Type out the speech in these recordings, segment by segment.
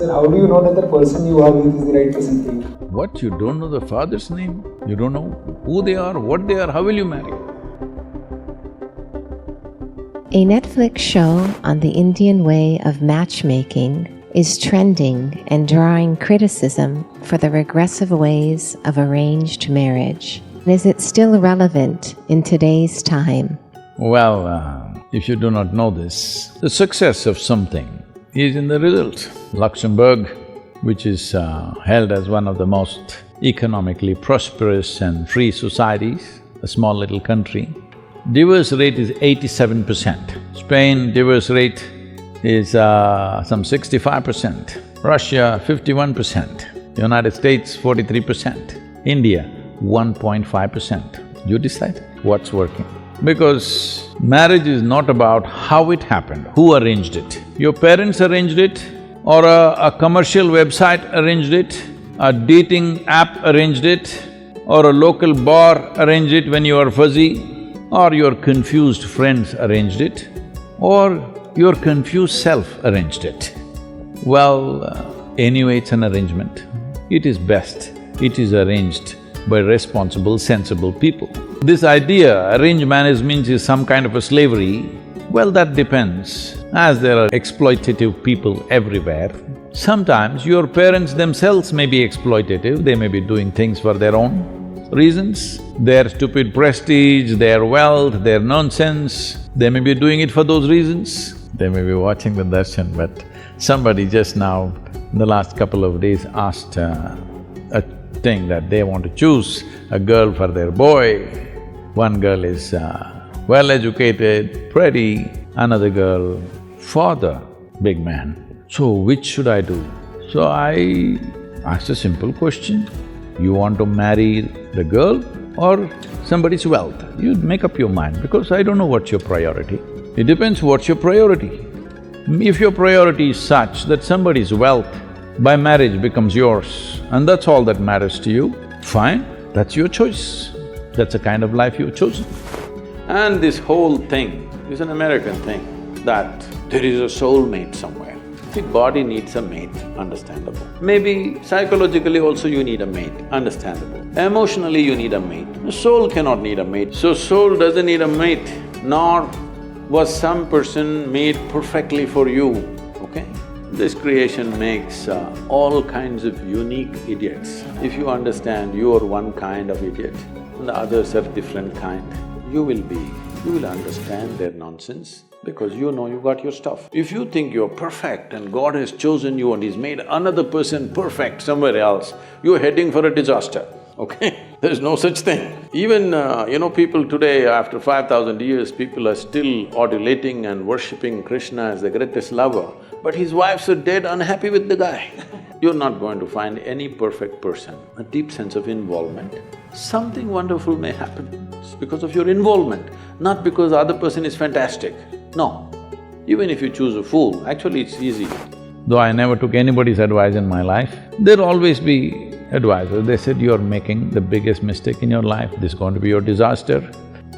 Then how do you know that the person you are with is the right person for you? What, you don't know the father's name? You don't know who they are, what they are, how will you marry? A Netflix show on the Indian way of matchmaking is trending and drawing criticism for the regressive ways of arranged marriage. Is it still relevant in today's time? Well, if you do not know this, the success of something is in the result. Luxembourg, which is held as one of the most economically prosperous and free societies, a small little country, divorce rate is 87%. Spain, divorce rate is some 65%. Russia, 51%. United States, 43%. India, 1.5%. You decide what's working. Because marriage is not about how it happened, who arranged it. Your parents arranged it, or a commercial website arranged it, a dating app arranged it, or a local bar arranged it when you were fuzzy, or your confused friends arranged it, or your confused self arranged it. Well, anyway, it's an arrangement. It is best, it is arranged by responsible, sensible people. This idea, arranged marriage means is some kind of a slavery, well, that depends. As there are exploitative people everywhere, sometimes your parents themselves may be exploitative, they may be doing things for their own reasons, their stupid prestige, their wealth, their nonsense, they may be doing it for those reasons. They may be watching the darshan, but somebody just now, in the last couple of days, asked a thing that they want to choose a girl for their boy. One girl is well-educated, pretty, another girl, father, big man. So which should I do? So I asked a simple question, you want to marry the girl or somebody's wealth? You make up your mind, because I don't know what's your priority. It depends what's your priority. If your priority is such that somebody's wealth by marriage becomes yours and that's all that matters to you, fine, that's your choice. That's the kind of life you've chosen. And this whole thing is an American thing, that there is a soulmate somewhere. The body needs a mate, understandable. Maybe psychologically also you need a mate, understandable. Emotionally you need a mate. The soul cannot need a mate. So soul doesn't need a mate, nor was some person made perfectly for you, okay? This creation makes all kinds of unique idiots. If you understand you are one kind of idiot and the others are different kind, you will understand their nonsense because you know you got your stuff. If you think you're perfect and God has chosen you and He's made another person perfect somewhere else, you're heading for a disaster, okay? There's no such thing. Even, people today, after 5,000 years, people are still adulating and worshipping Krishna as the greatest lover, but his wives are dead unhappy with the guy. You're not going to find any perfect person, a deep sense of involvement. Something wonderful may happen, it's because of your involvement, not because the other person is fantastic. No, even if you choose a fool, actually it's easy. Though I never took anybody's advice in my life, there'll always be advisors. They said, you're making the biggest mistake in your life, this is going to be your disaster.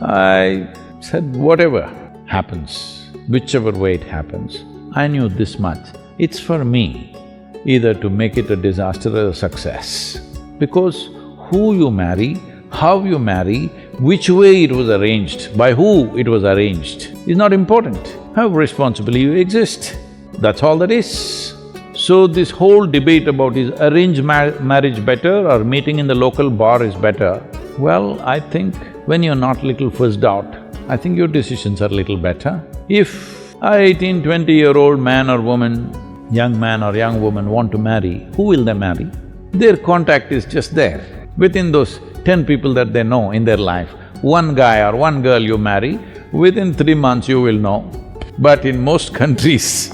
I said, whatever happens, whichever way it happens, I knew this much, it's for me either to make it a disaster or a success. Because who you marry, how you marry, which way it was arranged, by who it was arranged is not important. How responsibly you exist, that's all that is. So this whole debate about is arranged marriage better or meeting in the local bar is better, well, I think when you're not little fussed out, I think your decisions are little better. If a 18, 20-year-old man or woman, young man or young woman want to marry, who will they marry? Their contact is just there. Within those 10 people that they know in their life, one guy or one girl you marry, within 3 months you will know. But in most countries,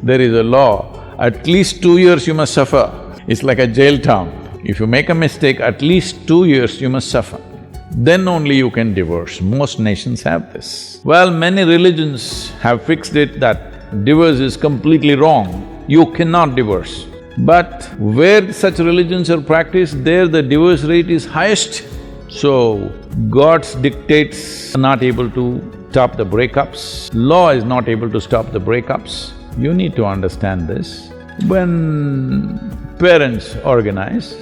there is a law, at least 2 years you must suffer. It's like a jail town. If you make a mistake, at least 2 years you must suffer. Then only you can divorce. Most nations have this. Well, many religions have fixed it that divorce is completely wrong, you cannot divorce. But where such religions are practiced, there the divorce rate is highest. So, God's dictates are not able to stop the breakups, law is not able to stop the breakups. You need to understand this. When parents organize,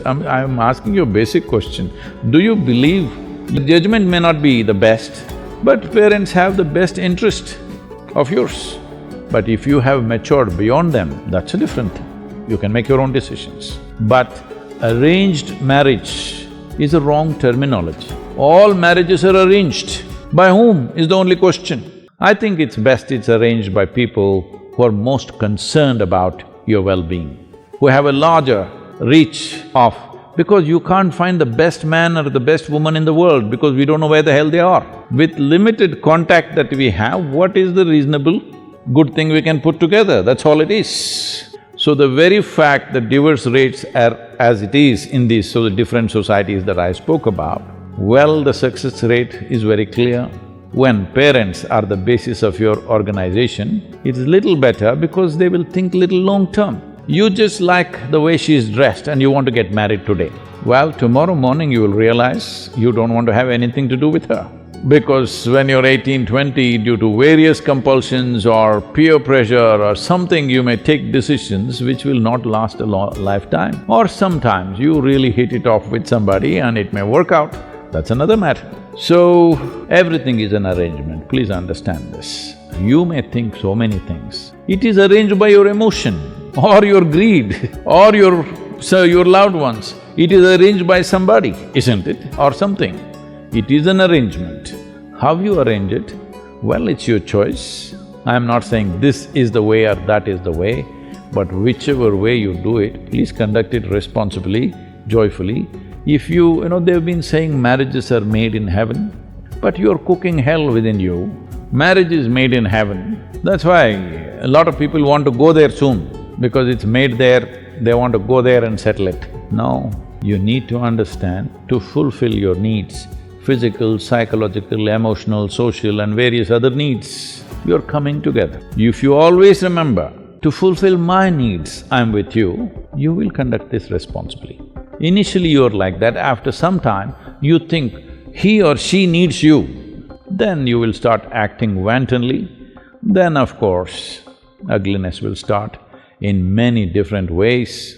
I'm asking you a basic question. Do you believe the judgment may not be the best, but parents have the best interest of yours? But if you have matured beyond them, that's a different thing. You can make your own decisions. But arranged marriage is a wrong terminology. All marriages are arranged. By whom is the only question. I think it's best it's arranged by people who are most concerned about your well-being, who have a larger reach of… because you can't find the best man or the best woman in the world because we don't know where the hell they are. With limited contact that we have, what is the reasonable good thing we can put together? That's all it is. So the very fact that divorce rates are as it is in these the different societies that I spoke about, well, the success rate is very clear. When parents are the basis of your organization, it's little better because they will think little long-term. You just like the way she's dressed and you want to get married today. Well, tomorrow morning you will realize you don't want to have anything to do with her. Because when you're 18, 20, due to various compulsions or peer pressure or something, you may take decisions which will not last a lifetime. Or sometimes you really hit it off with somebody and it may work out, that's another matter. So, everything is an arrangement, please understand this. You may think so many things. It is arranged by your emotion or your greed or your loved ones. It is arranged by somebody, isn't it? Or something. It is an arrangement. How you arrange it, well, it's your choice. I'm not saying this is the way or that is the way, but whichever way you do it, please conduct it responsibly, joyfully. If they've been saying marriages are made in heaven, but you're cooking hell within you. Marriage is made in heaven. That's why a lot of people want to go there soon, because it's made there, they want to go there and settle it. No, you need to understand, to fulfill your needs, physical, psychological, emotional, social and various other needs, you're coming together. If you always remember, to fulfill my needs, I'm with you, you will conduct this responsibly. Initially you're like that, after some time you think he or she needs you, then you will start acting wantonly, then of course ugliness will start in many different ways.